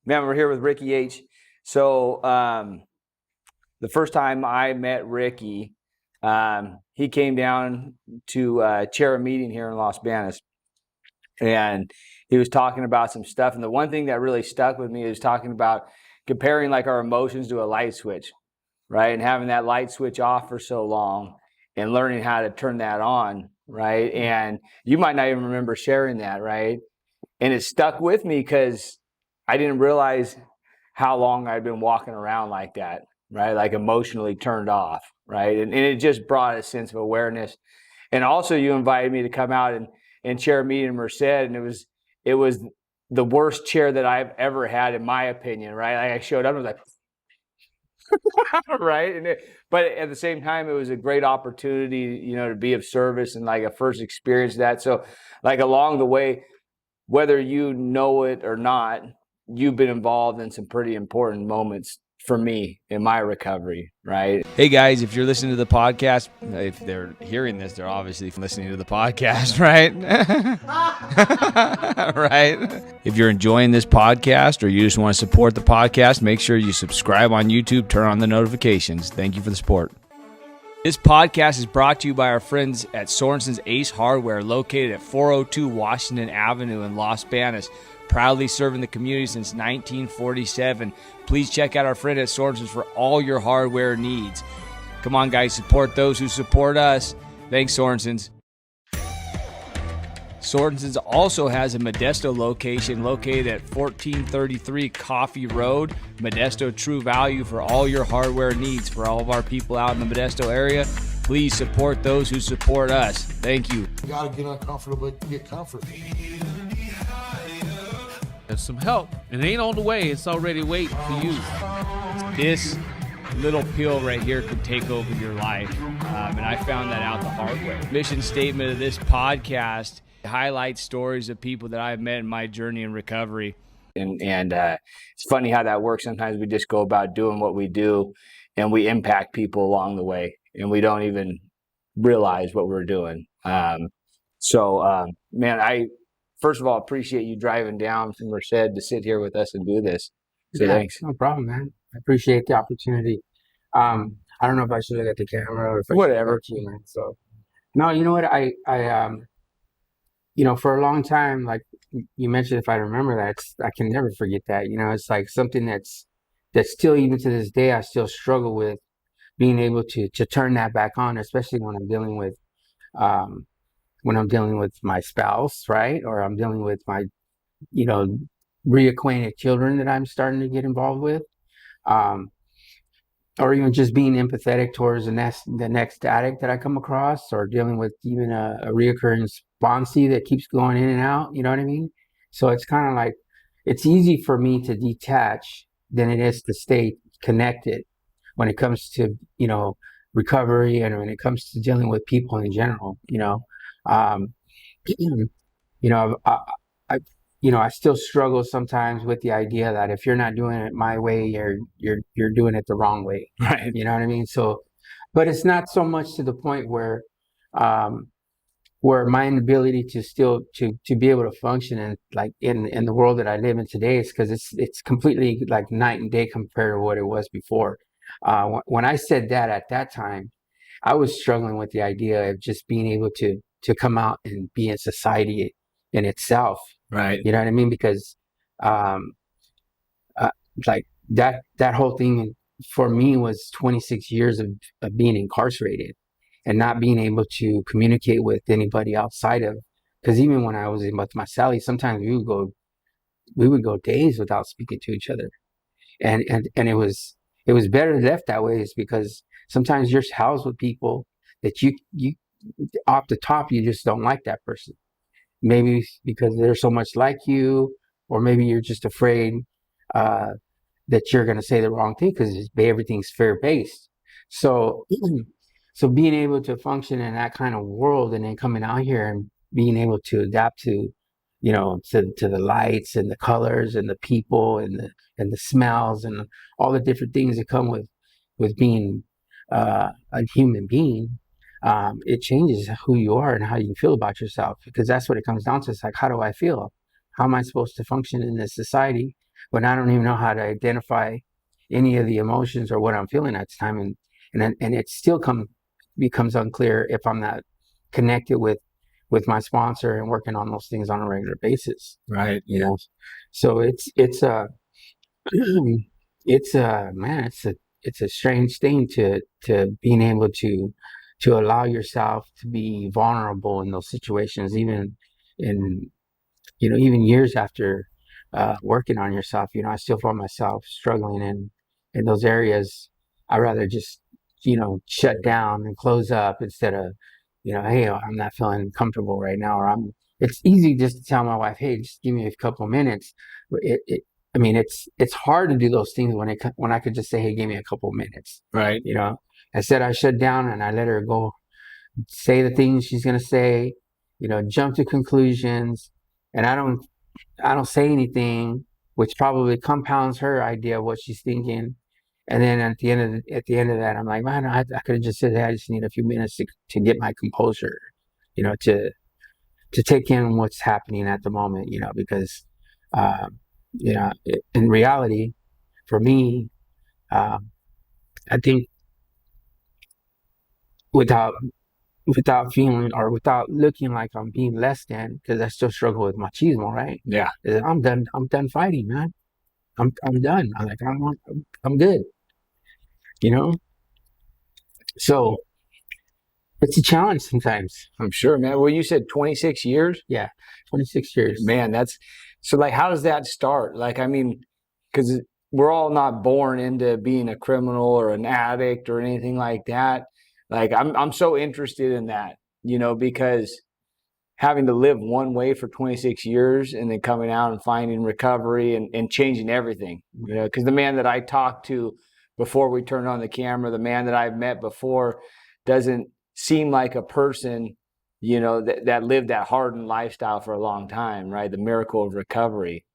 Man, we're here with Ricky H. So the first time I met Ricky, he came down to chair a meeting here in Los Banos, and he was talking about some stuff. And the one thing that really stuck with me is talking about comparing like our emotions to a light switch, right? And having that light switch off for so long and learning how to turn that on, right? And you might not even remember sharing that, right? And it stuck with me because I didn't realize how long I'd been walking around like that, right? Like emotionally turned off, right? And it just brought a sense of awareness. And also you invited me to come out and chair a meeting in Merced, and it was the worst chair that I've ever had, in my opinion, right? Like I showed up and was like, right? But at the same time, it was a great opportunity, to be of service and like a first experience of that. So like along the way, whether you know it or not, you've been involved in some pretty important moments for me in my recovery, right? Hey guys, if you're listening to the podcast, if they're hearing this, they're obviously listening to the podcast, right? Right? If you're enjoying this podcast or you just want to support the podcast, make sure you subscribe on YouTube, turn on the notifications. Thank you for the support. This podcast is brought to you by our friends at Sorensen's Ace Hardware, located at 402 Washington Avenue in Los Banos, proudly serving the community since 1947. Please check out our friend at Sorensen's for all your hardware needs. Come on, guys, support those who support us. Thanks, Sorensen's. Sorensen's also has a Modesto location located at 1433 Coffee Road. Modesto, true value for all your hardware needs. For all of our people out in the Modesto area, please support those who support us. Thank you. You gotta get uncomfortable, get comfort. There's some help. It ain't on the way. It's already waiting for you. This little pill right here could take over your life. And I found that out the hard way. Mission statement of this podcast highlights stories of people that I've met in my journey in recovery. And it's funny how that works. Sometimes we just go about doing what we do and we impact people along the way and we don't even realize what we're doing. Man, I first of all appreciate you driving down from Merced to sit here with us and do this. So yeah, thanks. No problem, man. I appreciate the opportunity. I don't know if I should look at the camera or if I Whatever. Should look at you, man. So no, you know what? I for a long time, like you mentioned, if I remember that, I can never forget that. It's like something that's still, even to this day, I still struggle with being able to turn that back on, especially when I'm dealing with my spouse, right? Or I'm dealing with my, reacquainted children that I'm starting to get involved with. Or even just being empathetic towards the next addict that I come across, or dealing with even a reoccurring sponsee that keeps going in and out, you know what I mean? So it's kind of like, it's easy for me to detach than it is to stay connected when it comes to, recovery and when it comes to dealing with people in general, I still struggle sometimes with the idea that if you're not doing it my way, you're doing it the wrong way. Right. You know what I mean? So, but it's not so much to the point where my inability to still to be able to function in the world that I live in today is because it's completely like night and day compared to what it was before. When I said that at that time, I was struggling with the idea of just being able to come out and be in society in itself. Right. You know what I mean? Because like that whole thing for me was 26 years of being incarcerated and not being able to communicate with anybody outside of, because even when I was with my Sally, sometimes we would go days without speaking to each other. And it was better left that way, is because sometimes you're housed with people that you off the top, you just don't like that person. Maybe because they're so much like you, or maybe you're just afraid that you're going to say the wrong thing because everything's fear-based. So being able to function in that kind of world and then coming out here and being able to adapt to, to the lights and the colors and the people and the smells and all the different things that come with being a human being. It changes who you are and how you feel about yourself, because that's what it comes down to. It's like, how do I feel? How am I supposed to function in this society when I don't even know how to identify any of the emotions or what I'm feeling at the time, and it still becomes unclear if I'm not connected with my sponsor and working on those things on a regular basis. Right. You know, so it's a it's a man, it's a strange thing to being able to allow yourself to be vulnerable in those situations, even in even years after working on yourself. I still find myself struggling in those areas. I rather just shut down and close up instead of hey, I'm not feeling comfortable right now, or it's easy just to tell my wife, hey, just give me a couple minutes. But I mean, it's hard to do those things when I could just say, hey, give me a couple minutes. Right. Instead I shut down and I let her go say the things she's going to say, jump to conclusions, and I don't say anything, which probably compounds her idea of what she's thinking. And then at the end of that, I'm like, man, I could have just said, hey, I just need a few minutes to get my composure, to take in what's happening at the moment, because, in reality, for me, I think without feeling or without looking like I'm being less than, because I still struggle with machismo, right? Yeah. I'm done fighting, man. I'm done. I'm good. So it's a challenge sometimes. I'm sure, man. Well, you said 26 years? Yeah, 26 years. Man, that's so like, how does that start? Like, I mean, because we're all not born into being a criminal or an addict or anything like that. Like, I'm so interested in that, because having to live one way for 26 years and then coming out and finding recovery and changing everything, because the man that I talked to before we turned on the camera, the man that I've met before doesn't seem like a person, that lived that hardened lifestyle for a long time, right? The miracle of recovery.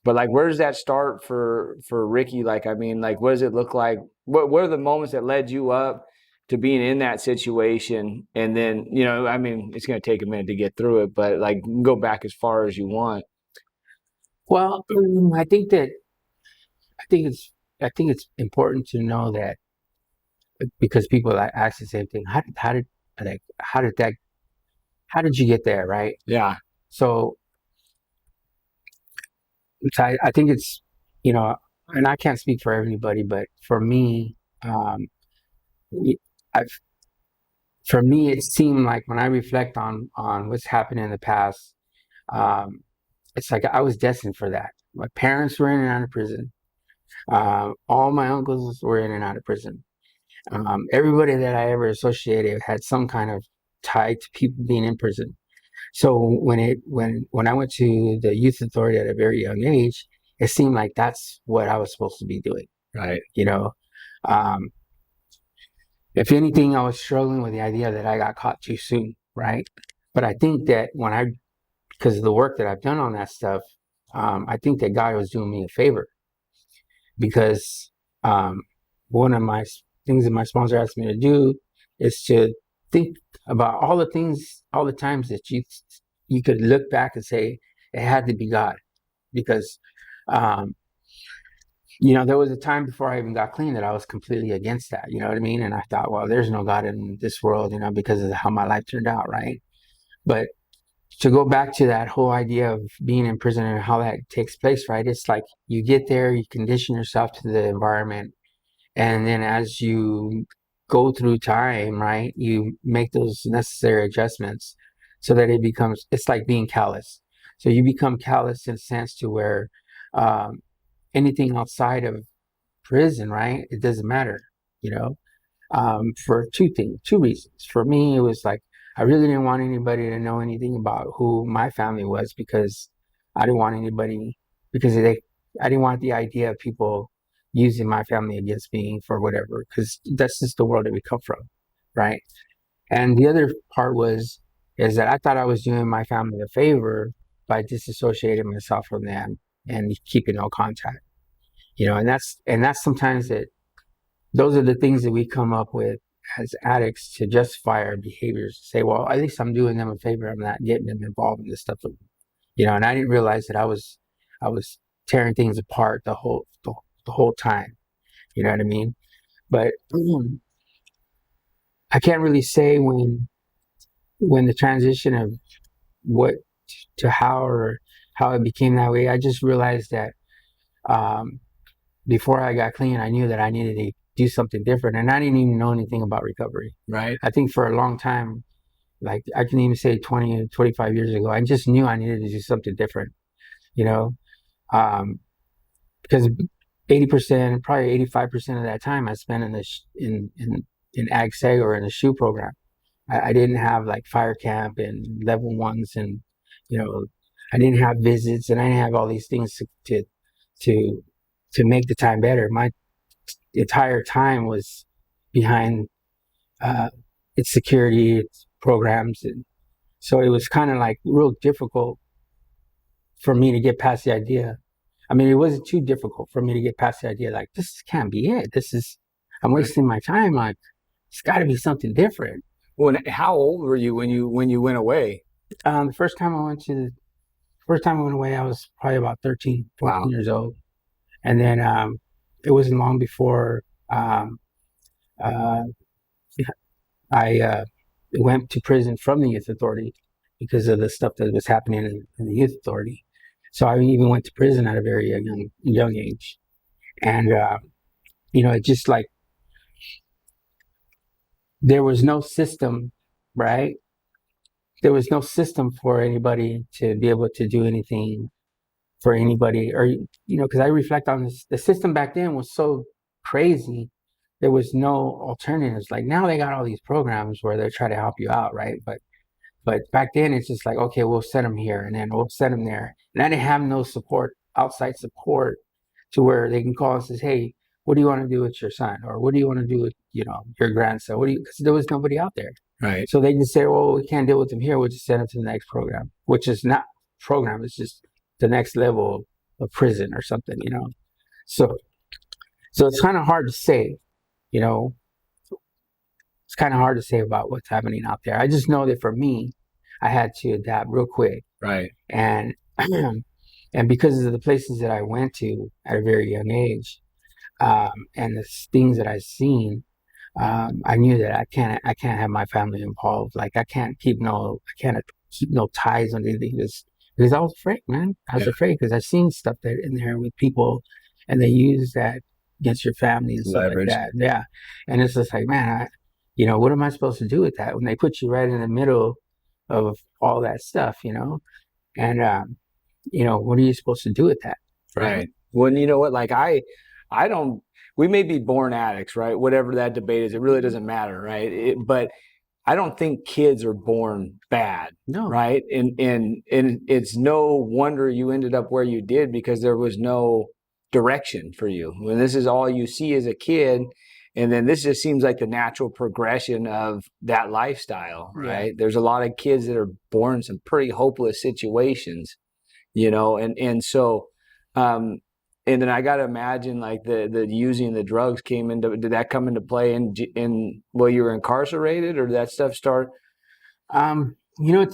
But like, where does that start for Ricky? Like, I mean, like, what does it look like? What are the moments that led you up to being in that situation? And then, I mean, it's going to take a minute to get through it, but like, go back as far as you want. Well, I think it's important to know that, because people ask the same thing. How did you get there, right? Yeah. So I think it's, and I can't speak for everybody, but for me, for me, it seemed like when I reflect on what's happened in the past, it's like I was destined for that. My parents were in and out of prison. All my uncles were in and out of prison. Everybody that I ever associated had some kind of tie to people being in prison. So when I went to the youth authority at a very young age, it seemed like that's what I was supposed to be doing. Right. If anything, I was struggling with the idea that I got caught too soon, right? But I think that because of the work that I've done on that stuff, I think that God was doing me a favor, because one of my things that my sponsor asked me to do is to think about all the times that you could look back and say it had to be God, because there was a time before I even got clean that I was completely against that. You know what I mean? And I thought, well, there's no God in this world, because of how my life turned out, right? But to go back to that whole idea of being in prison and how that takes place, right? It's like you get there, you condition yourself to the environment, and then as you go through time, right, you make those necessary adjustments so that it's like being callous. So you become callous in a sense to where anything outside of prison, right, it doesn't matter, for two reasons. For me, it was like, I really didn't want anybody to know anything about who my family was, because I didn't want the idea of people using my family against me for whatever, because that's just the world that we come from, right? And the other part is that I thought I was doing my family a favor by disassociating myself from them and keeping no contact, and that's sometimes those are the things that we come up with as addicts to justify our behaviors. Say, well, at least I'm doing them a favor. I'm not getting them involved in this stuff. And I didn't realize that I was tearing things apart the whole time. You know what I mean? But I can't really say when the transition of what to how or how it became that way. I just realized that before I got clean, I knew that I needed to do something different, and I didn't even know anything about recovery. Right. I think for a long time, like I can even say 20, 25 years ago, I just knew I needed to do something different, you know, because 80%, probably 85% of that time I spent in the in ag seg or in the shoe program. I didn't have like fire camp and level ones, and you know, I didn't have visits, and I didn't have all these things to make the time better. My entire time was behind its security, its programs, and so it was kind of like real difficult for me to get past the idea. I mean, it wasn't too difficult for me to get past the idea. Like, this can't be it. I'm wasting my time. Like, it's got to be something different. Well, how old were you when you went away? The first time I went away, I was probably about 13, 14 years old. And then it wasn't long before I went to prison from the youth authority because of the stuff that was happening in the youth authority. So I even went to prison at a very young age. And, it just like, there was no system, right? There was no system for anybody to be able to do anything for anybody, or, because I reflect on this, the system back then was so crazy. There was no alternatives. Like now they got all these programs where they try to help you out, right? But back then it's just like, okay, we'll send them here and then we'll send them there. And I didn't have no support, outside support, to where they can call and says, hey, what do you want to do with your son? Or what do you want to do with, your grandson? Because there was nobody out there. Right. So they just say, well, we can't deal with them here. We'll just send them to the next program, which is not program. It's just the next level of prison or something, So it's kind of hard to say, it's kind of hard to say about what's happening out there. I just know that for me, I had to adapt real quick. Right. And and because of the places that I went to at a very young age, and the things that I've seen, I knew that I can't have my family involved. Like I can't keep no ties on anything because I was afraid, man. I was afraid because I've seen stuff that in there with people, and they use that against your family and stuff like that. Yeah, and it's just like, man, what am I supposed to do with that when they put you right in the middle of all that stuff, and what are you supposed to do with that? Right. Well, you know what? Like I don't. We may be born addicts, right? Whatever that debate is, it really doesn't matter, right? But I don't think kids are born bad, no. Right? And it's no wonder you ended up where you did because there was no direction for you. When this is all you see as a kid, and then this just seems like the natural progression of that lifestyle, right? Yeah. There's a lot of kids that are born in some pretty hopeless situations, and so. And then I got to imagine like the using the drugs did that come into play in while you were incarcerated, or did that stuff start? To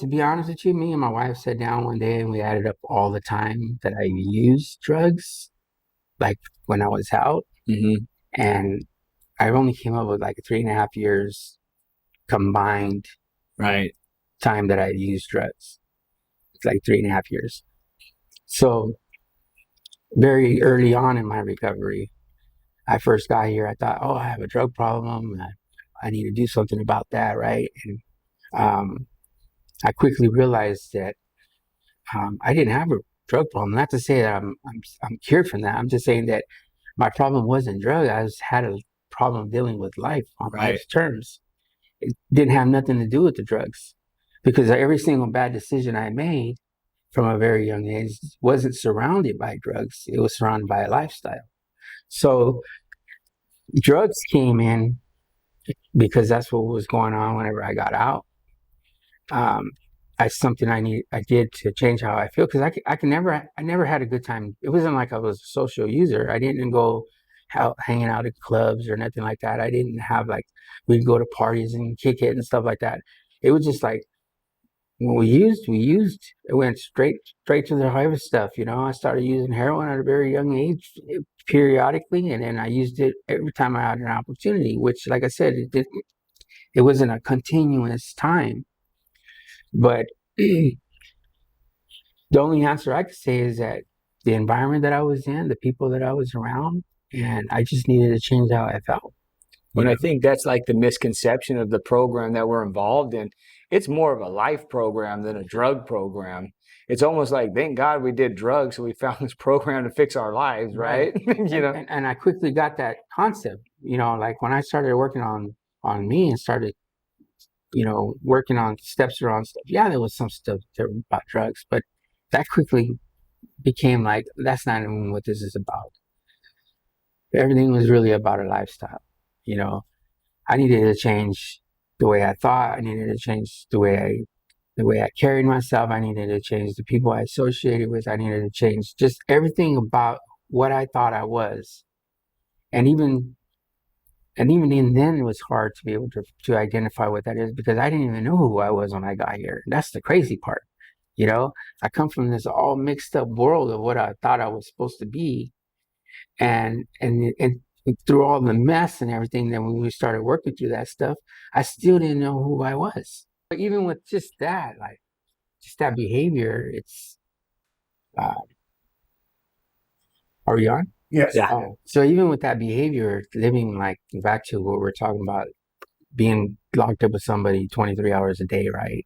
be honest with you, me and my wife sat down one day and we added up all the time that I used drugs, like when I was out. Mm-hmm. And I only came up with like 3.5 years combined time that I used drugs. It's like 3.5 years. So very early on in my recovery, I first got here, I thought, I have a drug problem. I need to do something about that, right? And I quickly realized that I didn't have a drug problem. Not to say that I'm cured from that. I'm just saying that my problem wasn't drug. I just had a problem dealing with life on life's terms. It didn't have nothing to do with the drugs, because every single bad decision I made from a very young age wasn't surrounded by drugs. It was surrounded by a lifestyle. So drugs came in because that's what was going on whenever I got out. Something I did to change how I feel, because I never had a good time. It wasn't like I was a social user. I didn't go out hanging out at clubs or nothing like that. I didn't have we'd go to parties and kick it and stuff like that. It was just like when we used, it went straight to the heavy stuff. I started using heroin at a very young age, periodically, and then I used it every time I had an opportunity. Which, like I said, it wasn't a continuous time, but the only answer I could say is that the environment that I was in, the people that I was around, and I just needed to change how I felt. And I think that's like the misconception of the program that we're involved in. It's more of a life program than a drug program. It's almost like, thank God we did drugs, so we found this program to fix our lives, right? And I quickly got that concept. Like when I started working on me and started, working on steps around stuff. Yeah, there was some stuff there about drugs, but that quickly became like, that's not even what this is about. Everything was really about a lifestyle. I needed to change the way I thought. I needed to change the way I carried myself. I needed to change the people I associated with. I needed to change just everything about what I thought I was. And even in then, it was hard to be able to identify what that is, because I didn't even know who I was when I got here. That's the crazy part. I come from this all mixed up world of what I thought I was supposed to be. And through all the mess and everything, then when we started working through that stuff, I still didn't know who I was. But even with just that, like just that behavior, it's are we on? Yes. Yeah. So even with that behavior, living like back to what we're talking about, being locked up with somebody 23 hours a day, right?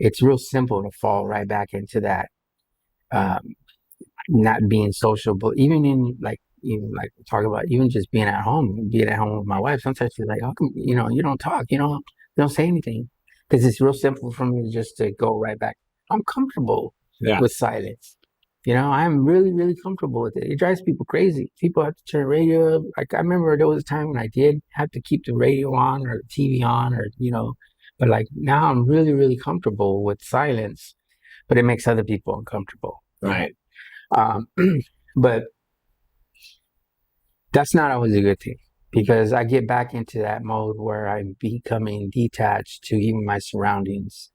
It's real simple to fall right back into that, not being sociable, even talking about even just being at home with my wife. Sometimes she's like, how come, you don't talk, you don't say anything? Because it's real simple for me just to go right back. I'm comfortable with silence. I'm really, really comfortable with it. It drives people crazy. People have to turn the radio up. Like I remember there was a time when I did have to keep the radio on or the TV on, or, but like now I'm really, really comfortable with silence, but it makes other people uncomfortable. Right. But that's not always a good thing, because I get back into that mode where I'm becoming detached to even my surroundings,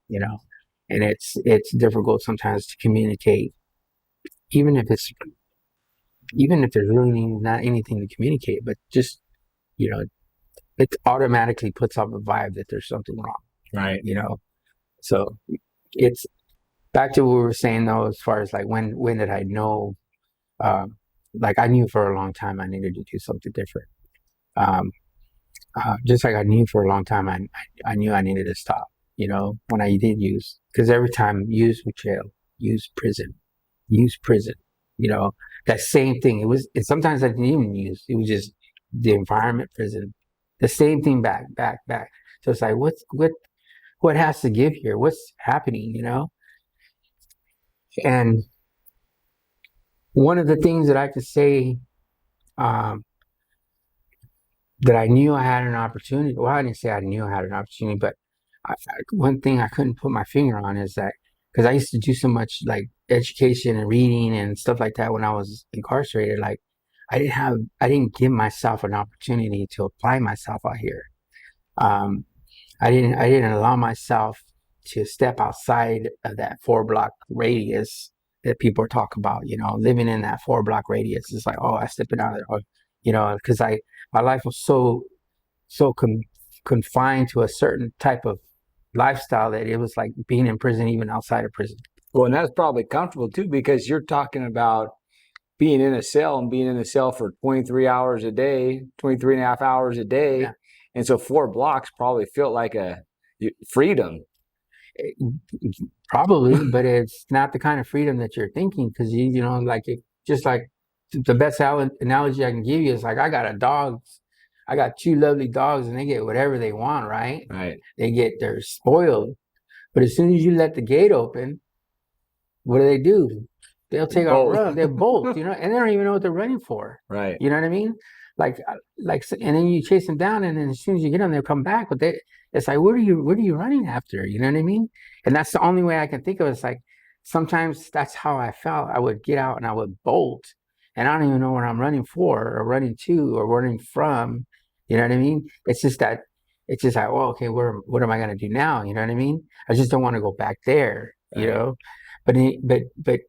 and it's difficult sometimes to communicate, even if there's really not anything to communicate, but just, it automatically puts off a vibe that there's something wrong. Right. So it's back to what we were saying though, as far as like when did I know, like I knew for a long time I needed to do something different. Just like I knew for a long time I knew I needed to stop, when I did use, because every time use jail, use prison, that same thing. Sometimes I didn't even use, it was just the environment, prison, the same thing back. So it's like, what has to give here? What's happening, And one of the things that I could say, that I knew I had an opportunity. Well, I didn't say I knew I had an opportunity, but one thing I couldn't put my finger on is that, because I used to do so much like education and reading and stuff like that when I was incarcerated, like I didn't give myself an opportunity to apply myself out here. I didn't allow myself to step outside of that 4-block radius that people talk about, living in that 4-block radius. It's like, oh, I stepping out of there, because my life was so confined to a certain type of lifestyle that it was like being in prison, even outside of prison. Well, and that's probably comfortable too, because you're talking about being in a cell for 23 hours a day, 23 and a half hours a day. Yeah. And so 4 blocks probably felt like a freedom. Probably, but it's not the kind of freedom that you're thinking, because just like the best analogy I can give you is like, I got 2 lovely dogs and they get whatever they want, right? Right. They're spoiled. But as soon as you let the gate open, what do? They'll take a run. They'll bolt, and they don't even know what they're running for. Right. You know what I mean? Like, and then you chase them down, and then as soon as you get them, they'll come back. But it's like, what are you running after? You know what I mean? And that's the only way I can think of it. It's like, sometimes that's how I felt. I would get out and I would bolt, and I don't even know what I'm running for or running to or running from. You know what I mean? It's just that it's just like, oh, okay, what am I going to do now? You know what I mean? I just don't want to go back there, you Right. know, but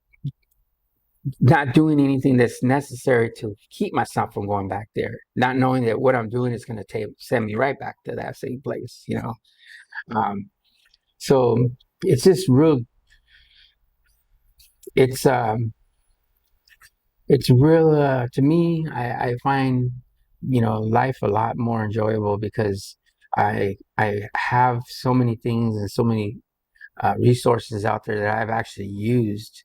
not doing anything that's necessary to keep myself from going back there, not knowing that what I'm doing is going to send me right back to that same place, you know? So it's just real, it's, it's real, to me, I find, you know, life a lot more enjoyable because I have so many things and so many resources out there that I've actually used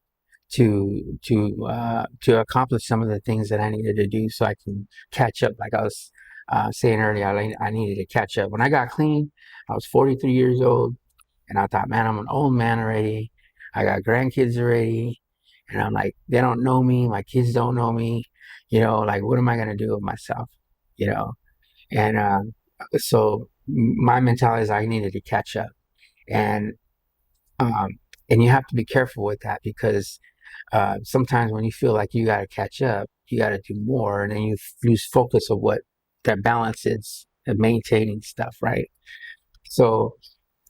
to accomplish some of the things that I needed to do so I can catch up. Like I was saying earlier, I needed to catch up. When I got clean, I was 43 years old, and I thought, man, I'm an old man already. I got grandkids already, and I'm like, they don't know me. My kids don't know me. You know, like, what am I gonna do with myself? You know, and so my mentality is I needed to catch up, and um, and you have to be careful with that because sometimes when you feel like you got to catch up, you got to do more, and then you lose focus of what that balance is and maintaining stuff, right? So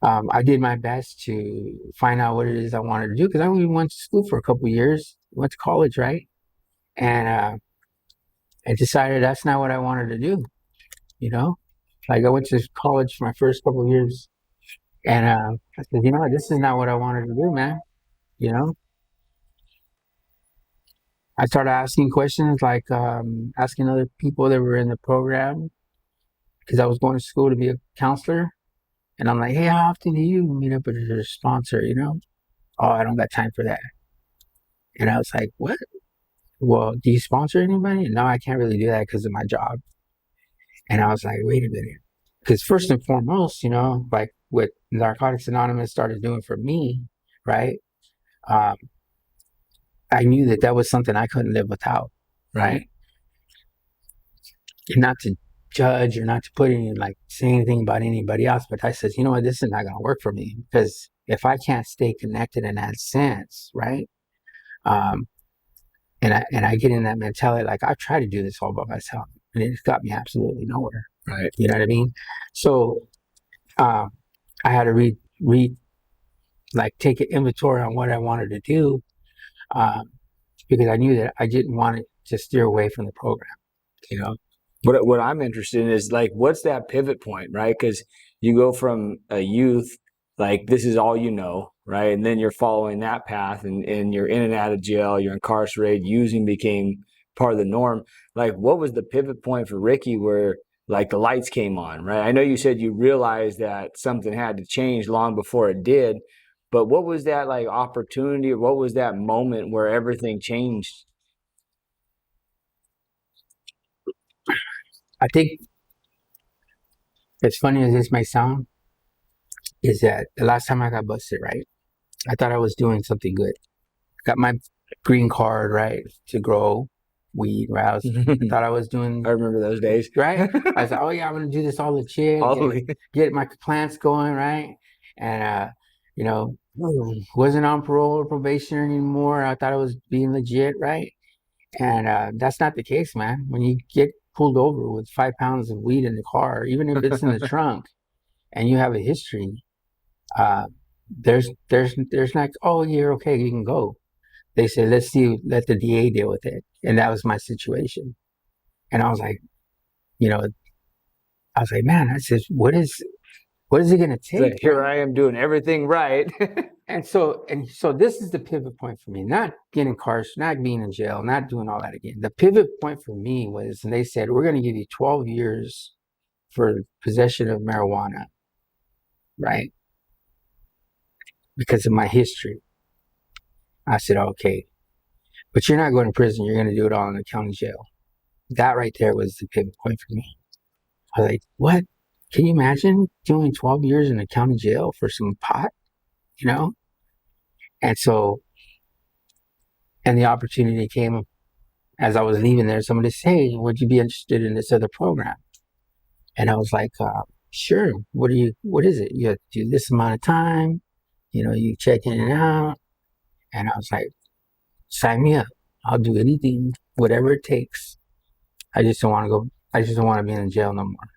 I did my best to find out what it is I wanted to do because I only went to school for a couple of years, went to college, right? And I decided that's not what I wanted to do, you know? Like I went to college for my first couple of years, and I said, you know what, this is not what I wanted to do, man. You know, I started asking questions like asking other people that were in the program because I was going to school to be a counselor. And I'm like, hey, how often do you meet up with your sponsor? You know, oh, I don't got time for that. And I was like, what? Well, do you sponsor anybody? No, I can't really do that because of my job. And I was like, wait a minute. Because first and foremost, you know, like what Narcotics Anonymous started doing for me, right? Um, I knew that that was something I couldn't live without, right? And not to judge or not to put any like say anything about anybody else, but I said, you know what, this is not going to work for me because if I can't stay connected in that sense, right? Um, and I get in that mentality, like I've tried to do this all by myself, and it's got me absolutely nowhere. Right. You know what I mean? So I had to like take an inventory on what I wanted to do because I knew that I didn't want it to steer away from the program. You know. What I'm interested in is like, what's that pivot point, right? Because you go from a youth, like this is all you know, right? And then you're following that path and you're in and out of jail, you're incarcerated, using became part of the norm. Like, what was the pivot point for Ricky where like the lights came on, right? I know you said you realized that something had to change long before it did, but what was that like opportunity or what was that moment where everything changed? I think, as funny as this may sound, is that the last time I got busted, right? I thought I was doing something good. Got my green card, right, to grow weed, right? I thought I was doing, I remember those days. right? I was like, oh yeah, I'm gonna do this all legit, get my plants going, right? And you know, wasn't on parole or probation anymore. I thought I was being legit, right? And that's not the case, man. When you get pulled over with 5 pounds of weed in the car, even if it's in the trunk, and you have a history, uh, there's like, oh, you're okay, you can go. They said, let's see, let the DA deal with it, and that was my situation. And I was like, you know, I was like, man, I said, what is it gonna take? Like, here I am doing everything right. And so this is the pivot point for me, not getting incarcerated, not being in jail, not doing all that again. The pivot point for me was, and they said, we're going to give you 12 years for possession of marijuana, right? Because of my history. I said, okay, but you're not going to prison. You're going to do it all in the county jail. That right there was the pivot point for me. I was like, what? Can you imagine doing 12 years in a county jail for some pot, you know? And so, and the opportunity came as I was leaving there. Somebody said, hey, would you be interested in this other program? And I was like, sure. What is it? You have to do this amount of time. You know, you check in and out. And I was like, sign me up. I'll do anything, whatever it takes. I just don't want to be in jail no more.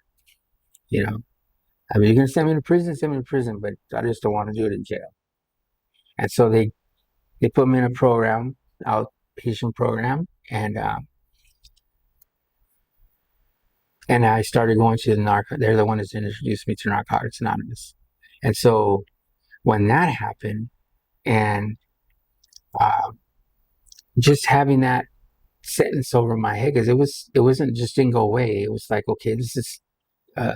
You know? I mean, you're gonna send me to prison, but I just don't want to do it in jail. And so they put me in a program, outpatient program, and I started going to the NARC. They're the ones that introduced me to Narcotics Anonymous. And so when that happened, and uh, just having that sentence over my head, because it wasn't just didn't go away. It was like, okay, this is a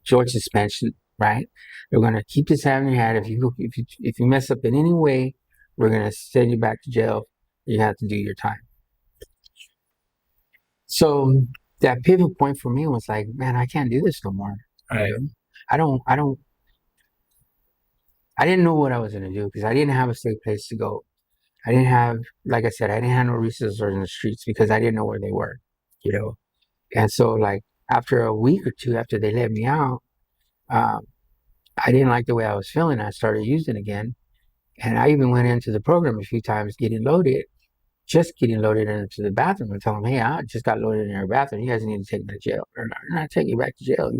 short suspension, right? We're gonna keep this out in your head. If you mess up in any way, we're gonna send you back to jail. You have to do your time. So that pivot point for me was like, man, I can't do this no more. Right. I don't. I didn't know what I was gonna do because I didn't have a safe place to go. I didn't have, like I said, I didn't have no resources in the streets because I didn't know where they were, you know. And so, like after a week or two after they let me out, um, I didn't like the way I was feeling. I started using again, and I even went into the program a few times, just getting loaded into the bathroom, and telling them, "Hey, I just got loaded in your bathroom. You guys need to take me to jail. Or not taking you back to jail.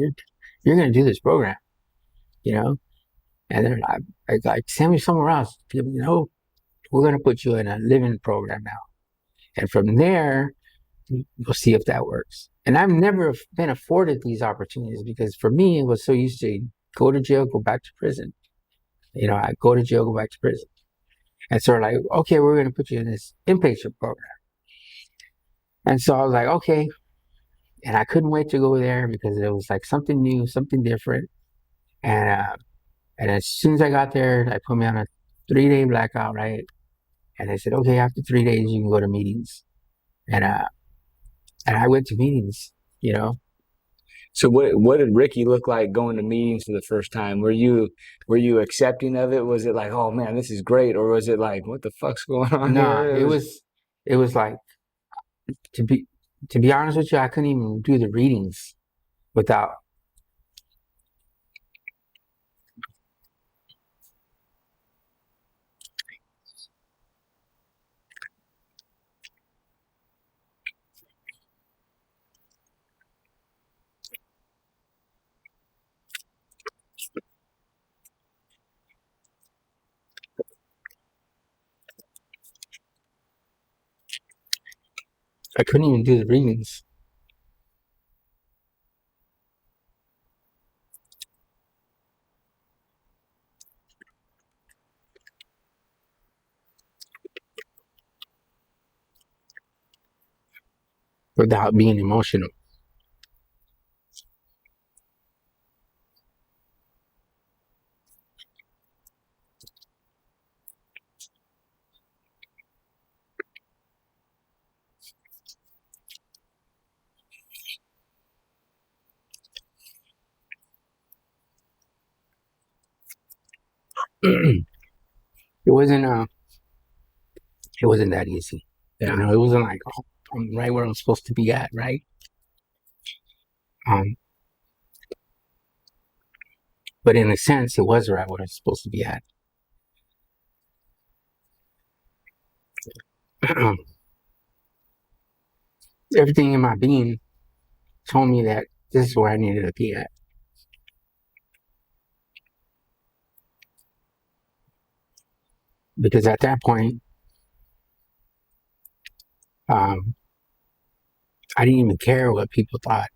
You're gonna do this program, you know." And they're like, "Send me somewhere else. You know, we're gonna put you in a living program now, and from there, we'll see if that works." And I've never been afforded these opportunities because for me, it was so used to go to jail, go back to prison. You know, I go to jail, go back to prison. And so like, okay, we're going to put you in this inpatient program. And so I was like, okay. And I couldn't wait to go there because it was like something new, something different. And as soon as I got there, they put me on a 3-day blackout, right? And they said, okay, after 3 days, you can go to meetings. And I went to meetings, you know. So what did Ricky look like going to meetings for the first time? Were you accepting of it? Was it like, oh man, this is great, or was it like, what the fuck's going on Nah, here? it was like, to be honest with you, I couldn't even do the readings without. I couldn't even do the readings without being emotional. It wasn't it wasn't that easy. Yeah. You know, it wasn't like, oh, I'm right where I'm supposed to be at, right? Um, but in a sense, it was right where I'm supposed to be at. Everything in my being told me that this is where I needed to be at. Because at that point, I didn't even care what people thought.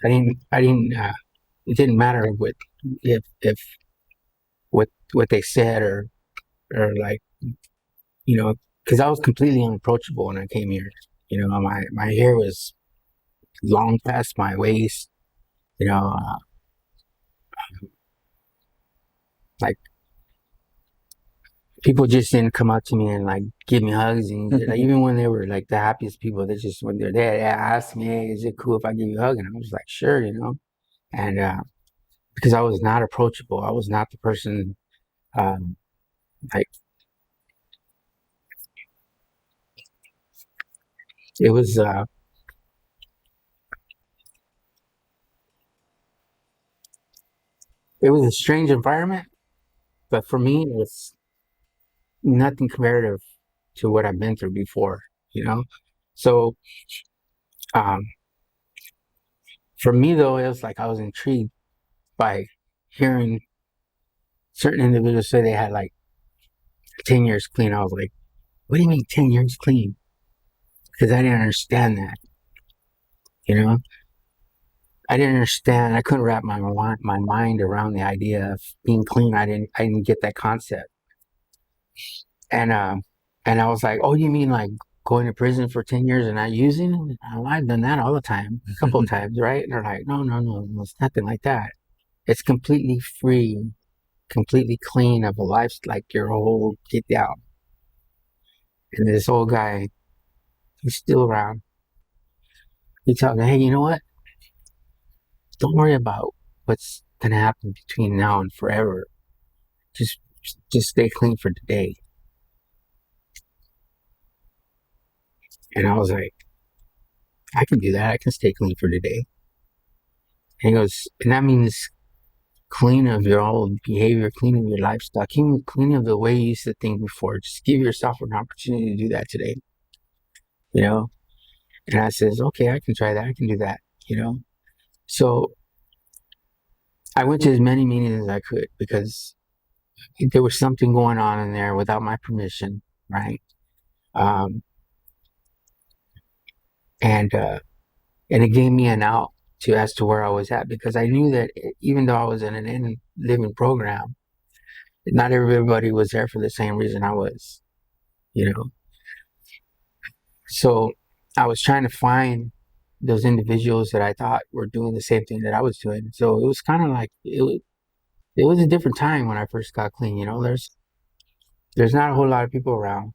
It didn't matter if what they said or like, you know, because I was completely unapproachable when I came here. You know, my hair was long past my waist. You know, like people just didn't come up to me and like give me hugs, and like, even when they were like the happiest people, when they're there, they asked me, "Hey, is it cool if I give you a hug?" And I was like, "Sure," you know, and because I was not approachable, I was not the person. Um, like it was a strange environment, but for me, it was nothing comparative to what I've been through before, you know. So, um, For me, though, it was like I was intrigued by hearing certain individuals say they had like 10 years clean. I was like, what do you mean 10 years clean? Because I didn't understand that, you know? I didn't understand. I couldn't wrap my mind around the idea of being clean. I didn't get that concept. And I was like, oh, you mean like going to prison for 10 years and not using it? Oh, I've done that all the time, a couple of times, right? And they're like, no, it's nothing like that. It's completely free, completely clean of a life, like your whole get down. And this old guy, he's still around. He tells me, hey, you know what? Don't worry about what's gonna happen between now and forever. Just stay clean for today. And I was like, I can do that. I can stay clean for today. And he goes, and that means clean of your old behavior, clean of your lifestyle, clean of the way you used to think before. Just give yourself an opportunity to do that today. You know? And I says, okay, I can try that. I can do that. You know? So I went to as many meetings as I could because there was something going on in there without my permission, right? And it gave me an out as to where I was at, because I knew that even though I was in an living program, not everybody was there for the same reason I was, you know. So I was trying to find those individuals that I thought were doing the same thing that I was doing. So it was kind of like it was a different time when I first got clean. You know, there's not a whole lot of people around.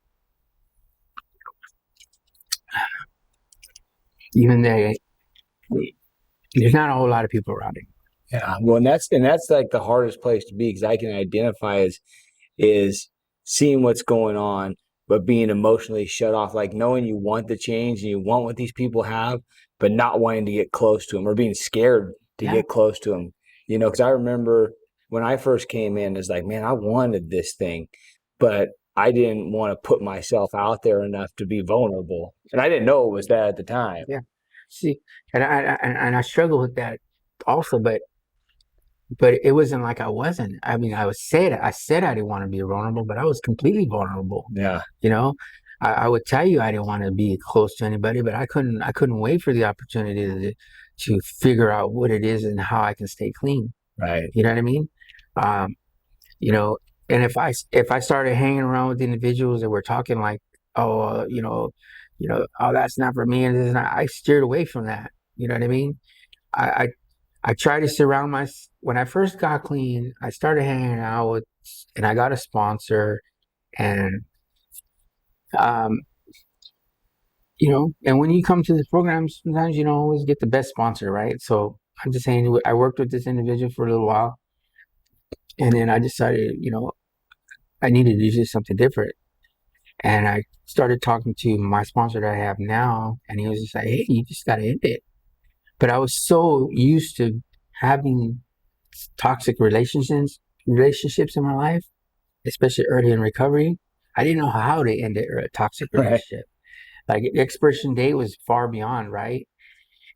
Even there's not a whole lot of people around it. Yeah, well, and that's like the hardest place to be, because I can identify is seeing what's going on, but being emotionally shut off, like knowing you want the change and you want what these people have, but not wanting to get close to them, or being scared to get close to them. You know, because I remember when I first came in, it's like, man, I wanted this thing, but I didn't want to put myself out there enough to be vulnerable, and I didn't know it was that at the time. Yeah. See, and I struggle with that also, but it wasn't like I wasn't. I mean, I said I didn't want to be vulnerable, but I was completely vulnerable. Yeah. You know, I would tell you I didn't want to be close to anybody, but I couldn't wait for the opportunity to figure out what it is and how I can stay clean. Right. You know what I mean? You know, and if I started hanging around with individuals that were talking like, oh, oh, that's not for me, and this is not, I steered away from that. You know what I mean? I try to surround when I first got clean, I started hanging out with, and I got a sponsor, and, you know, and when you come to the program, sometimes you don't always get the best sponsor, right? So I'm just saying, I worked with this individual for a little while, and then I decided, you know, I needed to do something different. And I started talking to my sponsor that I have now, and he was just like, hey, you just got to end it. But I was so used to having toxic relationships in my life, especially early in recovery. I didn't know how to end a toxic relationship. Like, expiration date was far beyond, right?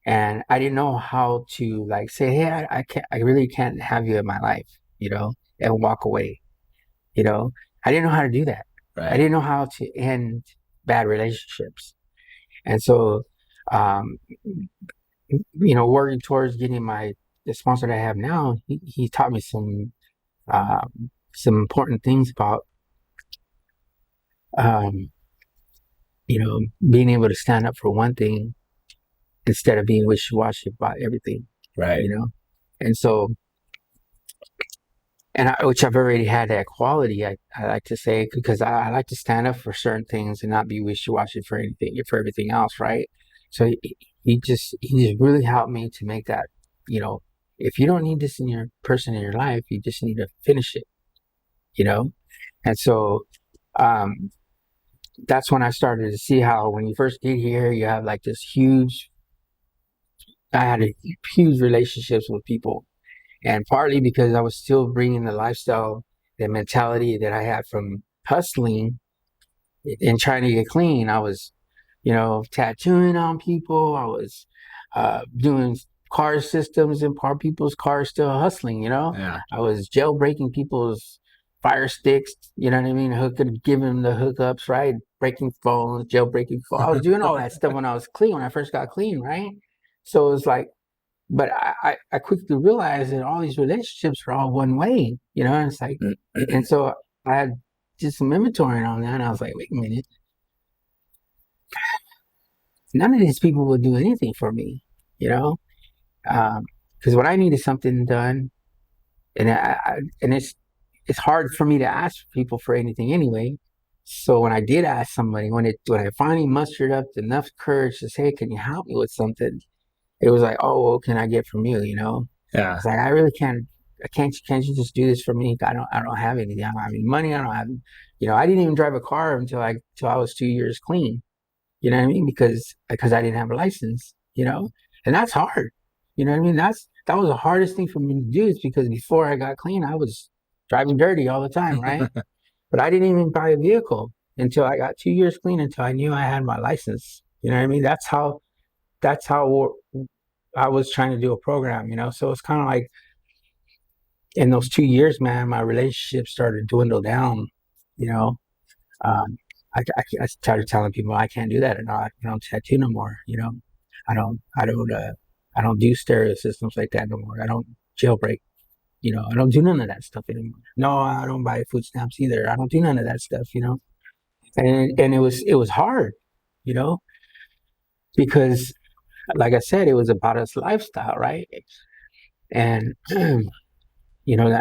And I didn't know how to like say, hey, I really can't have you in my life, you know, and walk away. You know, I didn't know how to do that. Right. I didn't know how to end bad relationships. And so, you know, working towards getting the sponsor that I have now, he taught me some important things about, you know, being able to stand up for one thing instead of being wishy-washy about everything. Right. You know, and so, which I've already had that quality, I like to say, because I like to stand up for certain things and not be wishy-washy for everything else, right? So he just really helped me to make that, you know, if you don't need this in your life, you just need to finish it, you know? And so that's when I started to see how when you first get here, you have like this I had huge relationships with people. And partly because I was still bringing the lifestyle, the mentality that I had from hustling and trying to get clean. I was, you know, tattooing on people. I was doing car systems and park people's cars still hustling, Yeah. I was jailbreaking people's fire sticks, you know what I mean? Giving them the hookups, right? Breaking phones, jailbreaking phones. I was doing all that stuff when I was clean, when I first got clean, right? So it's like, but I quickly realized that all these relationships are all one way, and it's like, and so I had did some inventorying on that, and I was like, wait a minute, none of these people will do anything for me, because when I needed something done, and and it's hard for me to ask people for anything anyway. So when I did ask somebody, when I finally mustered up enough courage to say, "Can you help me with something?" It was like, "Oh, what can I get from you?" Yeah. It's like I really can't. Can't you just do this for me? I don't have anything. I don't have any money. I don't have. I didn't even drive a car until I was 2 years clean. You know what I mean? Because I didn't have a license. And that's hard. You know what I mean? That was the hardest thing for me to do. Is because before I got clean, I was driving dirty all the time, right? But I didn't even buy a vehicle until I got 2 years clean. Until I knew I had my license. You know what I mean? That's how I was trying to do a program. So it's kind of like in those 2 years, man, my relationship started to dwindle down. You know, um, I started telling people I can't do that and I don't tattoo no more. I don't do stereo systems like that no more. I don't jailbreak. I don't do none of that stuff anymore. No, I don't buy food stamps either. I don't do none of that stuff. And it was hard, you know, because like I said, it was about us lifestyle, right? And and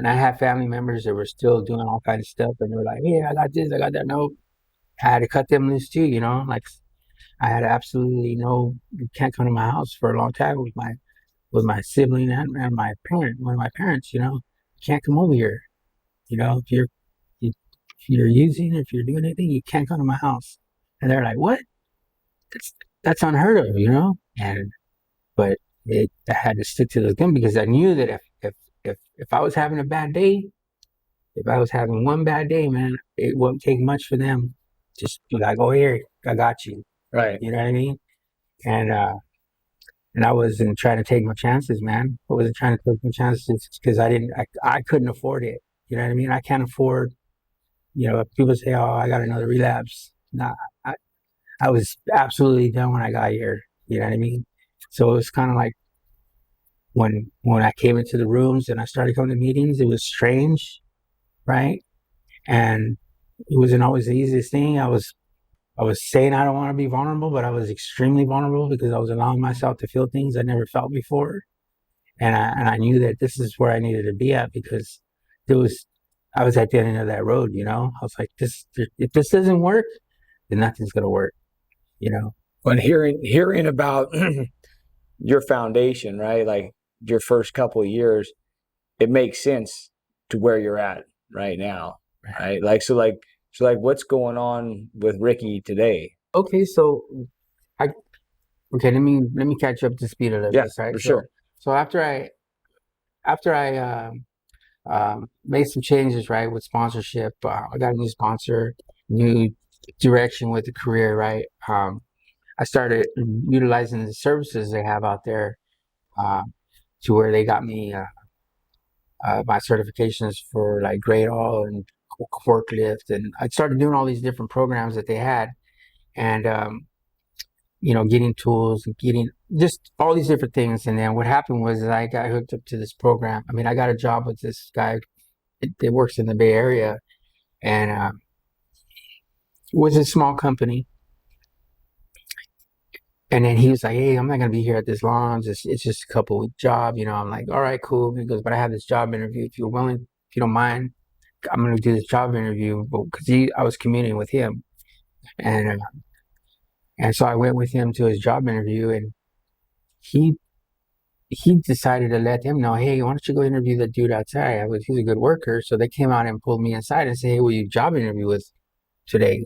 I had family members that were still doing all kinds of stuff, and they were like, "Yeah, I got this, I got that." No, I had to cut them loose too. Like I had absolutely no. You can't come to my house for a long time with my sibling and my parent, one of my parents. You can't come over here. If you're using, if you're doing anything, you can't come to my house. And they're like, "What? That's unheard of," And but I had to stick to the gun because I knew that if I was having a bad day, if I was having one bad day, man, it wouldn't take much for them. Just be like, "Oh, here, I got you." Right. You know what I mean? And I wasn't trying to take my chances, man. I wasn't trying to take my chances because I couldn't afford it. You know what I mean? I can't afford. If people say, "Oh, I got another relapse," nah, I was absolutely done when I got here. You know what I mean? So it was kind of like when I came into the rooms and I started coming to meetings, it was strange, right? And it wasn't always the easiest thing. I was saying I don't want to be vulnerable, but I was extremely vulnerable because I was allowing myself to feel things I never felt before. And I knew that this is where I needed to be at because I was at the end of that road, I was like, if this doesn't work, then nothing's gonna work, When hearing about your foundation, right? Like your first couple of years, it makes sense to where you're at right now, right? So what's going on with Ricky today? Okay, so let me catch you up to speed a little bit, right? For sure. So after I made some changes, right, with sponsorship, I got a new sponsor, new direction with the career, right? I started utilizing the services they have out there to where they got me my certifications for like grade all and forklift, and I started doing all these different programs that they had, and getting tools and getting just all these different things. And then what happened was I got hooked up to this program. I mean, I got a job with this guy that works in the Bay Area, and it was a small company. And then he was like, "Hey, I'm not gonna be here at this long. It's just a couple week job, I'm like, "All right, cool." He goes, "But I have this job interview. If you're willing, if you don't mind, I'm gonna do this job interview." Because I was commuting with him, and so I went with him to his job interview, and he decided to let him know, "Hey, why don't you go interview the dude outside? He's a good worker." So they came out and pulled me inside and said, "Hey, will you job interview with today?"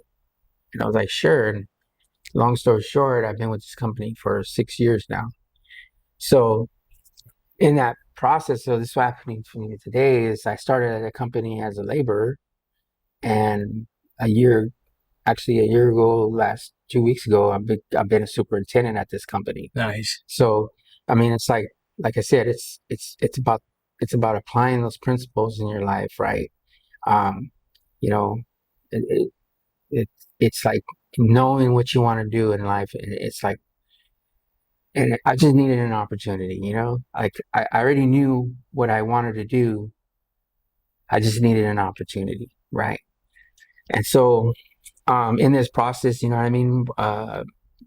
And I was like, "Sure." And long story short, I've been with this company for 6 years now. So in that process, so this is what happening to me today is I started at a company as a laborer, and a year ago, last 2 weeks ago, I've been a superintendent at this company. Nice. So, I mean, it's like like I said, it's about applying those principles in your life, right? Um, you know, it, it, it it's like knowing what you want to do in life. And it's like, and I just needed an opportunity, like I already knew what I wanted to do. I just needed an opportunity, right? And so, in this process, you know what I mean?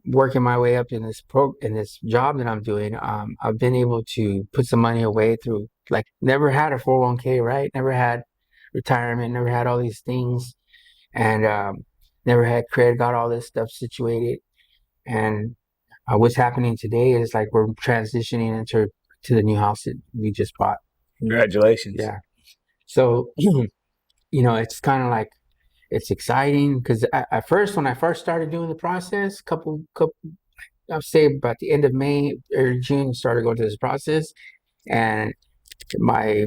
Working my way up in this job that I'm doing, I've been able to put some money away through, like, never had a 401k, right? Never had retirement, never had all these things, and never had credit, got all this stuff situated. And what's happening today is like we're transitioning into the new house that we just bought. Congratulations. Yeah. So, it's kind of like, it's exciting because at first, when I first started doing the process, I'll say about the end of May or June, started going through this process, and my,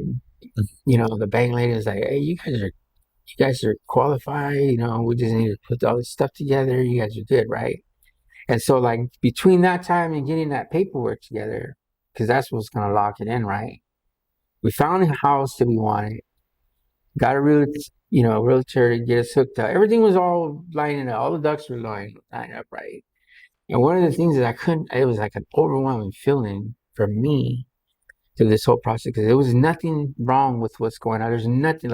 the bank lady was like, "Hey, you guys are qualified. We just need to put all this stuff together. You guys are good, right?" And so, like, between that time and getting that paperwork together, because that's what's gonna lock it in, right? We found a house that we wanted, got a realtor to get us hooked up. Everything was all lining up. All the ducks were lining up, right? And one of the things that it was like an overwhelming feeling for me through this whole process, because there was nothing wrong with what's going on. There's nothing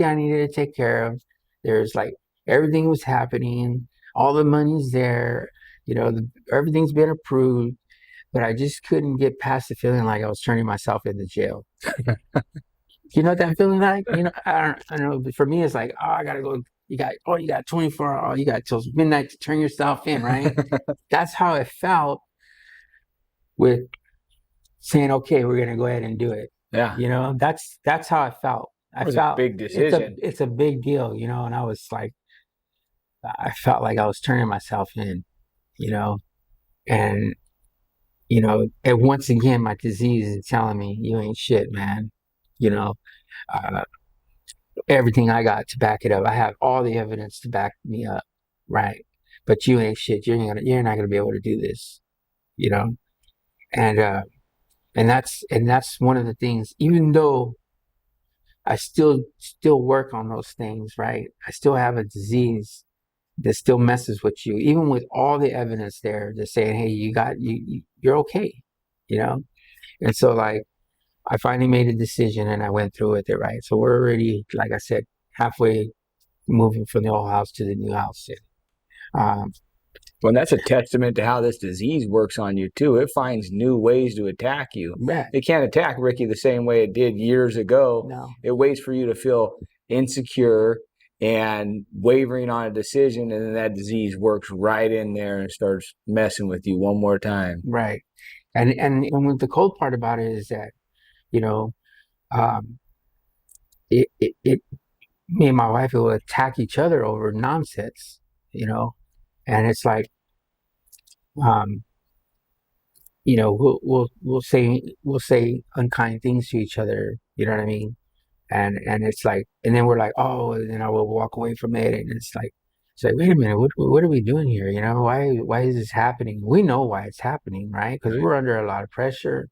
I needed to take care of. There's like, everything was happening. All the money's there. Everything's been approved, but I just couldn't get past the feeling like I was turning myself into jail. You know what that feeling like? I don't know. But for me, it's like, oh, I gotta go. You got 24 hours. You got till midnight to turn yourself in, right? That's how it felt with saying, okay, we're gonna go ahead and do it. Yeah. That's how I felt. It was a big decision. It's a big deal, and I was like, I felt like I was turning myself in, and and once again, my disease is telling me, you ain't shit, man. Uh, everything I got to back it up. I have all the evidence to back me up, right? But you ain't shit. You're not gonna be able to do this, and that's one of the things. Even though I still work on those things, right? I still have a disease that still messes with you, even with all the evidence there, just saying, hey, you're okay, And so, like, I finally made a decision and I went through with it, right? So we're already, like I said, halfway moving from the old house to the new house. Well, that's a testament to how this disease works on you, too. It finds new ways to attack you. Right. It can't attack Ricky the same way it did years ago. No. It waits for you to feel insecure and wavering on a decision, and then that disease works right in there and starts messing with you one more time. Right. And what the cold part about it is that, it me and my wife will attack each other over nonsense, and it's like, we'll say unkind things to each other, you know what I mean? And it's like, and then we're like, oh, and then I will walk away from it, and it's like, wait a minute, what are we doing here? Why is this happening? We know why it's happening, right? Because we're under a lot of pressure.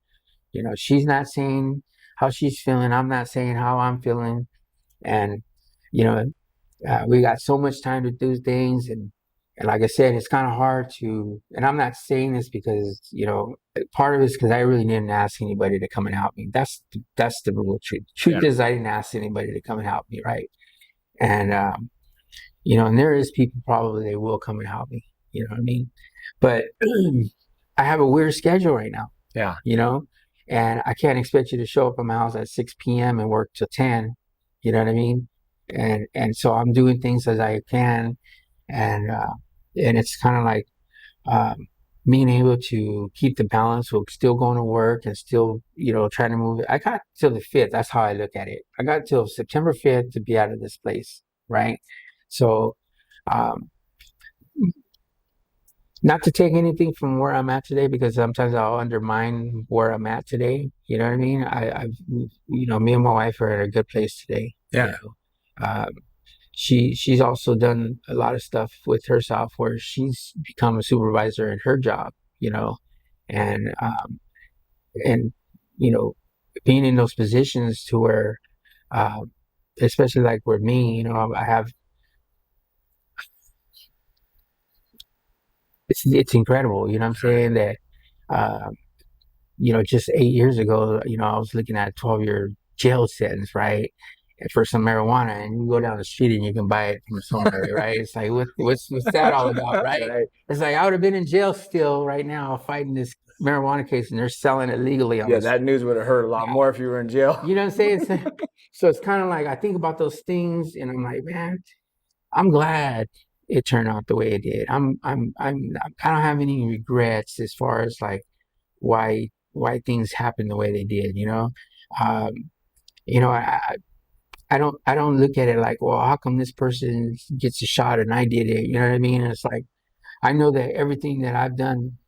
She's not saying how she's feeling. I'm not saying how I'm feeling, and we got so much time to do things, and like I said, it's kind of hard to. And I'm not saying this because part of it is because I really didn't ask anybody to come and help me. That's the real truth. Truth is, I didn't ask anybody to come and help me, right? And and there is people probably they will come and help me. You know what I mean? But I have a weird schedule right now. Yeah. And I can't expect you to show up at my house at 6 p.m. and work till 10. You know what I mean? And so I'm doing things as I can, and it's kind of like being able to keep the balance with still going to work and still trying to move it. I got till the 5th. That's how I look at it. I got till September 5th to be out of this place, right? So not to take anything from where I'm at today, because sometimes I'll undermine where I'm at today. You know what I mean? I've me and my wife are at a good place today. Yeah. She's also done a lot of stuff with herself where she's become a supervisor in her job, and and, you know, being in those positions to where, especially like with me, you know, I have, it's incredible, you know what I'm saying? That, uh, you know, just 8 years ago, you know, I was looking at a 12-year jail sentence, right? And for some marijuana, and you go down the street and you can buy it from somewhere, right? It's like, what's that all about, right? Right. It's like I would have been in jail still right now fighting this marijuana case, and they're selling it legally on Yeah, the that news would have hurt a lot more if you were in jail. You know what I'm saying? So it's kind of like I think about those things, and I'm like, man, I'm glad it turned out the way it did. I don't have any regrets as far as like why things happened the way they did. Um, you know, I don't look at it like, well, how come this person gets a shot and I did it? You know what I mean? And it's like I know that everything that I've done,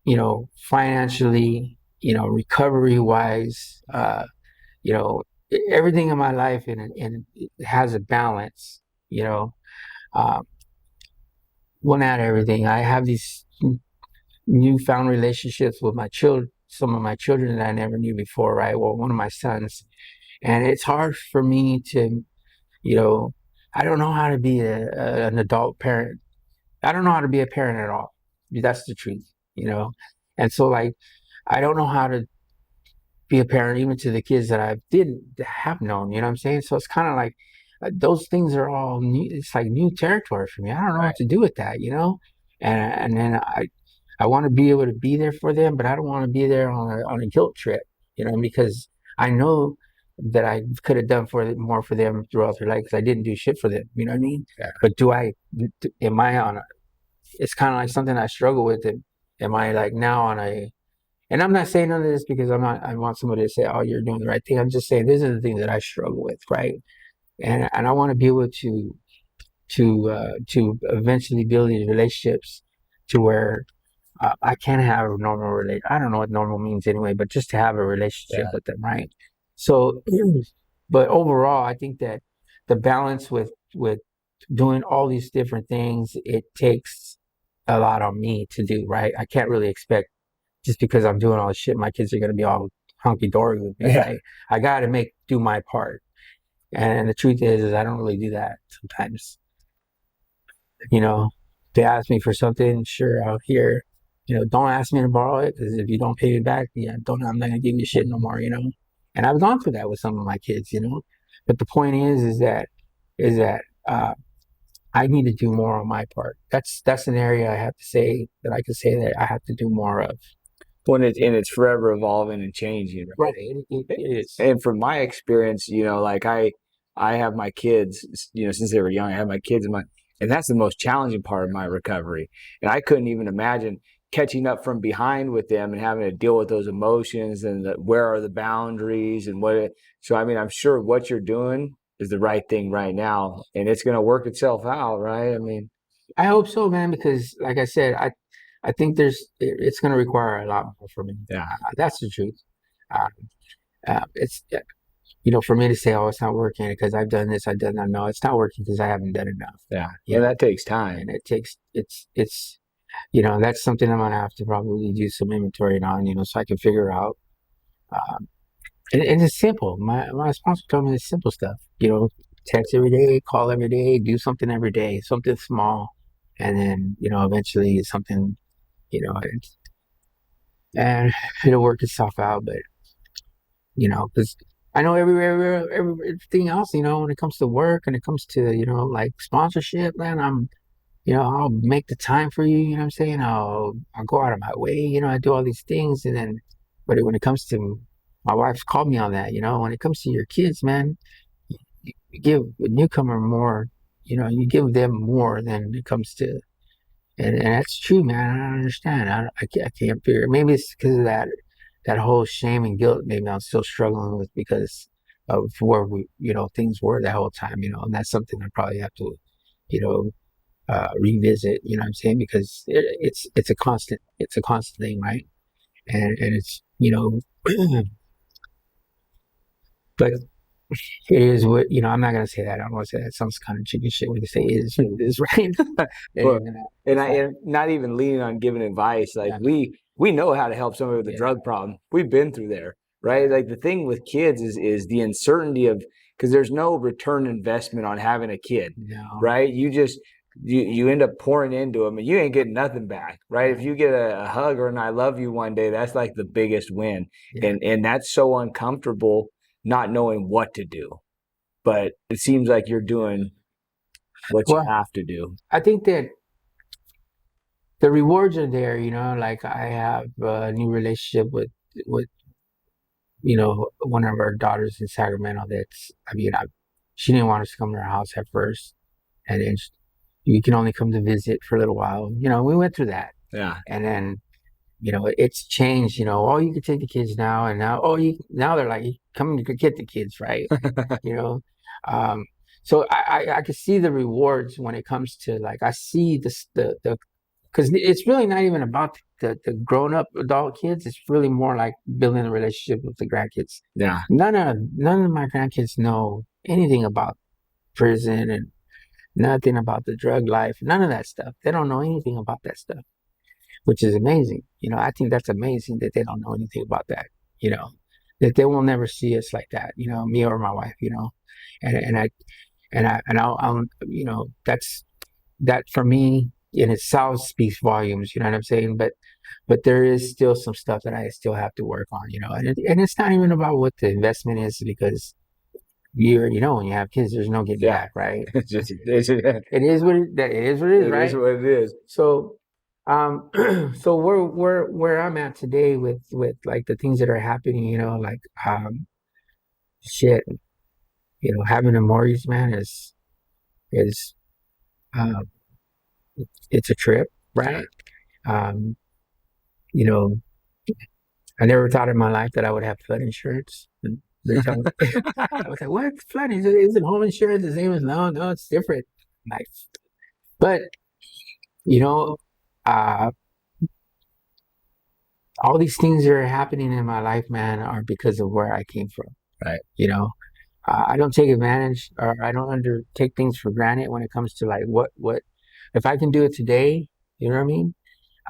you know, financially, you know, recovery wise, you know, everything in my life and it has a balance, you know. Um, well, not everything. I have these newfound relationships with my children, some of my children that I never knew before, right? Well, one of my sons. And it's hard for me to, you know, I don't know how to be an adult parent. I don't know how to be a parent at all. That's the truth, you know. And so, like, I don't know how to be a parent even to the kids that I didn't have known, you know what I'm saying? So it's kind of like those things are all new. It's like new territory for me. I don't know what to do with that, you know? And then I want to be able to be there for them, but I don't want to be there on a guilt trip, you know, because I know that I could have done more for them throughout their life because I didn't do shit for them, you know what I mean? Yeah. But am I on a, it's kind of like something I struggle with. Am I like now on a, and I'm not saying none of this because I want somebody to say, oh, you're doing the right thing. I'm just saying, these are the things that I struggle with, right? And I want to be able to eventually build these relationships to where I can have a normal relation. I don't know what normal means anyway, but just to have a relationship with them, right? So, but overall, I think that the balance with doing all these different things, it takes a lot on me to do, right? I can't really expect just because I'm doing all this shit, my kids are going to be all hunky dory with me, right? I got to do my part. And the truth is I don't really do that sometimes. You know, they ask me for something, sure, I'll hear, you know, don't ask me to borrow it because if you don't pay me back, yeah, I'm not going to give you shit no more, you know? And I've gone through that with some of my kids, you know? But the point is that I need to do more on my part. That's an area I have to say that I can say that I have to do more of. It's forever evolving and changing, right? It is. And from my experience, you know, like I have my kids, you know, since they were young, I have my kids and that's the most challenging part of my recovery. And I couldn't even imagine catching up from behind with them and having to deal with those emotions and where are the boundaries and so I mean, I'm sure what you're doing is the right thing right now and it's going to work itself out, right? I mean, I hope so, man, because like I said, I think it's going to require a lot more from me. Yeah, that's the truth. It's, you know, for me to say, oh, it's not working because I've done this, I've done that. No, it's not working because I haven't done enough. Yeah. Yeah. That takes time. And it's, you know, that's something I'm going to have to probably do some inventory on, you know, so I can figure out. And it's simple. My sponsor told me it's simple stuff, you know, text every day, call every day, do something every day, something small. And then, you know, eventually something, you know, and it'll work itself out. But, you know, because I know everything else, you know, when it comes to work and it comes to, you know, like sponsorship, man, you know, I'll make the time for you, you know what I'm saying? I'll go out of my way, you know, I do all these things. And then, but when it comes to, my wife's called me on that, you know, when it comes to your kids, man, you give a newcomer more, you know, you give them more than it comes to, and that's true, man. I don't understand. I can't figure. Maybe it's because of that whole shame and guilt. Maybe I'm still struggling with because of where you know, things were that whole time, you know, and that's something I probably have to, you know, revisit. You know what I'm saying? Because it's a constant thing, right? And it's, you know, but it is what, you know, I'm not going to say that. I don't want to say that. It sounds kind of chicken shit when you say it is, right? and not even leaning on giving advice. Like we know how to help somebody with a drug problem. We've been through there, right? Like the thing with kids is the uncertainty of, because there's no return investment on having a kid, right? You end up pouring into them and you ain't getting nothing back, right? If you get a hug or an I love you one day, that's like the biggest win. And that's so uncomfortable not knowing what to do. But it seems like you're doing what you have to do. I think that the rewards are there, like I have a new relationship with one of our daughters in Sacramento. She didn't want us to come to her house at first. And then you can only come to visit for a little while. We went through that. Yeah. And then, it's changed, you can take the kids now. And now, now they're like, come get the kids, right? So I can see the rewards when it comes to, like, I see the because it's really not even about the grown-up adult kids. It's really more like building a relationship with the grandkids. Yeah. None of my grandkids know anything about prison and nothing about the drug life. None of that stuff. They don't know anything about that stuff, which is amazing. I think that's amazing that they don't know anything about that. That they will never see us like that. Me or my wife. I'll that for me in itself speaks volumes. You know what I'm saying? But there is still some stuff that I still have to work on. And it's not even about what the investment is, because you already know when you have kids, there's no getting back, right? It is what it is, right? It is what it is. So, so where I'm at today with like the things that are happening, having a mortgage, man, is it's a trip, right? I never thought in my life that I would have flood insurance. I was like, what? Flood? Isn't home insurance the same as no, it's different. Like, but all these things that are happening in my life, man, are because of where I came from. Right. I don't take advantage, or I don't take things for granted when it comes to like what if I can do it today, you know what I mean?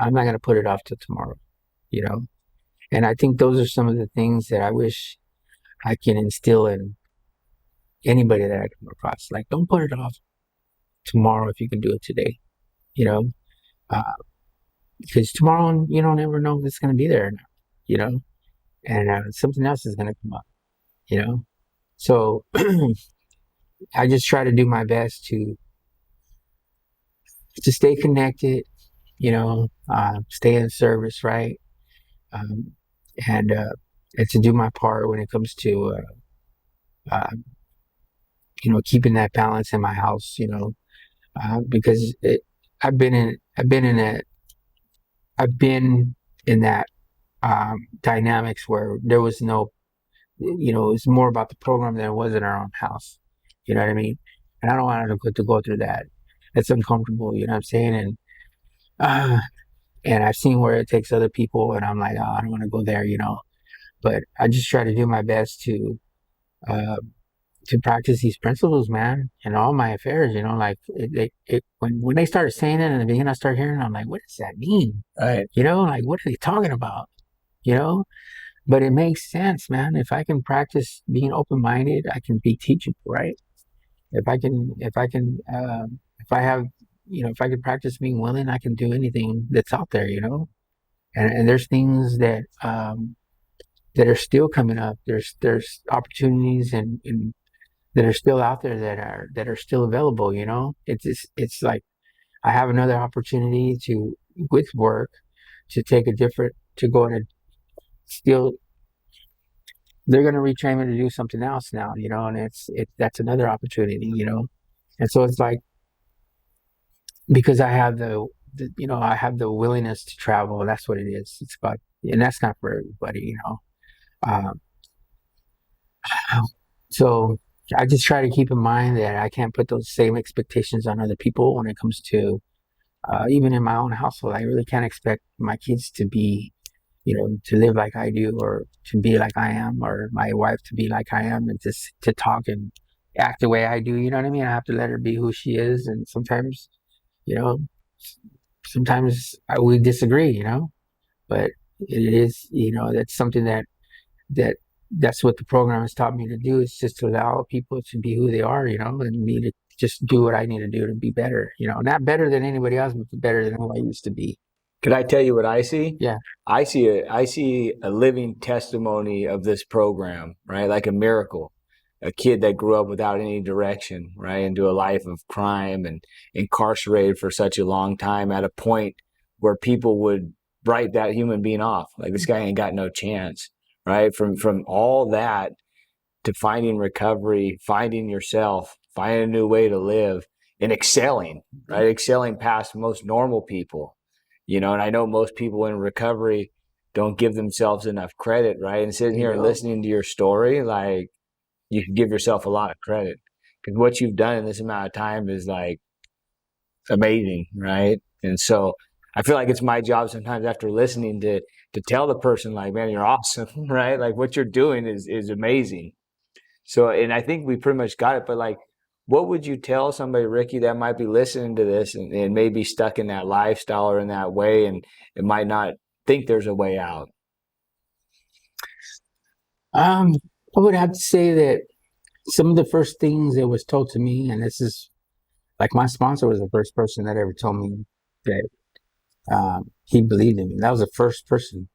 I'm not going to put it off till tomorrow, And I think those are some of the things that I wish I can instill in anybody that I come across. Like, don't put it off tomorrow if you can do it today, because tomorrow you don't ever know if it's going to be there or not, and something else is going to come up, So I just try to do my best to stay connected, stay in service, right? And to do my part when it comes to, keeping that balance in my house, because I've been in that dynamics where there was no, it was more about the program than it was in our own house. You know what I mean? And I don't want to go through that. It's uncomfortable, you know what I'm saying? And I've seen where it takes other people, and I'm like, I don't want to go there, But I just try to do my best to practice these principles, man, in all my affairs. Like when they started saying it in the beginning, I started hearing it, I'm like, what does that mean? Right. Like, what are they talking about? But it makes sense, man. If I can practice being open-minded, I can be teachable, right? If I can practice being willing, I can do anything that's out there, And there's things that are still coming up. There's opportunities and that are still out there that are still available, It's like I have another opportunity with work to go in a still. They're going to retrain me to do something else now, and that's another opportunity, And so it's like, because I have I have the willingness to travel. That's what it is. It's about, and that's not for everybody, So I just try to keep in mind that I can't put those same expectations on other people when it comes to, even in my own household. I really can't expect my kids to be, to live like I do, or to be like I am, or my wife to be like I am, and to talk and act the way I do. You know what I mean? I have to let her be who she is, and sometimes we disagree, but it is, that's something that's what the program has taught me to do, is just to allow people to be who they are, and me to just do what I need to do to be better, not better than anybody else, but better than who I used to be. Could I tell you what I see? Yeah. I see a living testimony of this program, right? Like a miracle. A kid that grew up without any direction, right? Into a life of crime and incarcerated for such a long time, at a point where people would write that human being off. Like, this guy ain't got no chance, right? From all that to finding recovery, finding yourself, finding a new way to live, and excelling, right? Excelling past most normal people, and I know most people in recovery don't give themselves enough credit, right? And sitting here and listening to your story, like, you can give yourself a lot of credit, because what you've done in this amount of time is like amazing, right? And so I feel like it's my job sometimes after listening to tell the person, like, man, you're awesome, right? Like, what you're doing is amazing. So, and I think we pretty much got it, but like, what would you tell somebody, Ricky, that might be listening to this and maybe stuck in that lifestyle or in that way, and it might not think there's a way out? I would have to say that some of the first things that was told to me, and this is like, my sponsor was the first person that ever told me that he believed in me. That was the first person.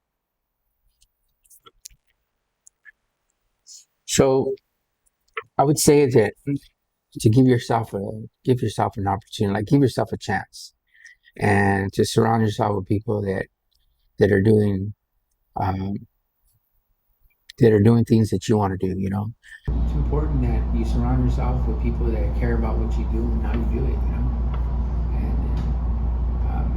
So I would say that to give yourself an opportunity, like, give yourself a chance, and to surround yourself with people that are doing things that you want to do. It's important that you surround yourself with people that care about what you do and how you do it. And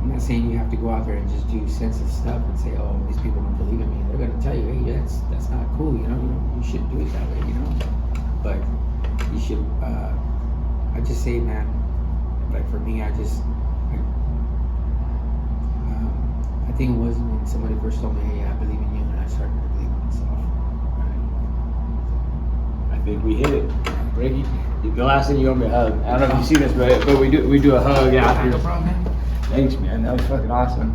I'm not saying you have to go out there and just do senseless stuff and say, oh, these people don't believe in me. They're going to tell you, hey, that's not cool. You shouldn't do it that way. But you should. I just say, man, like, for me, I think it was when somebody first told me, hey, I believe in you, and I started to believe in myself. I think we hit it. Ricky, the last thing you owe me a hug. I don't know if you see this, but we do a hug after. No problem, man. Thanks, man. That was fucking awesome.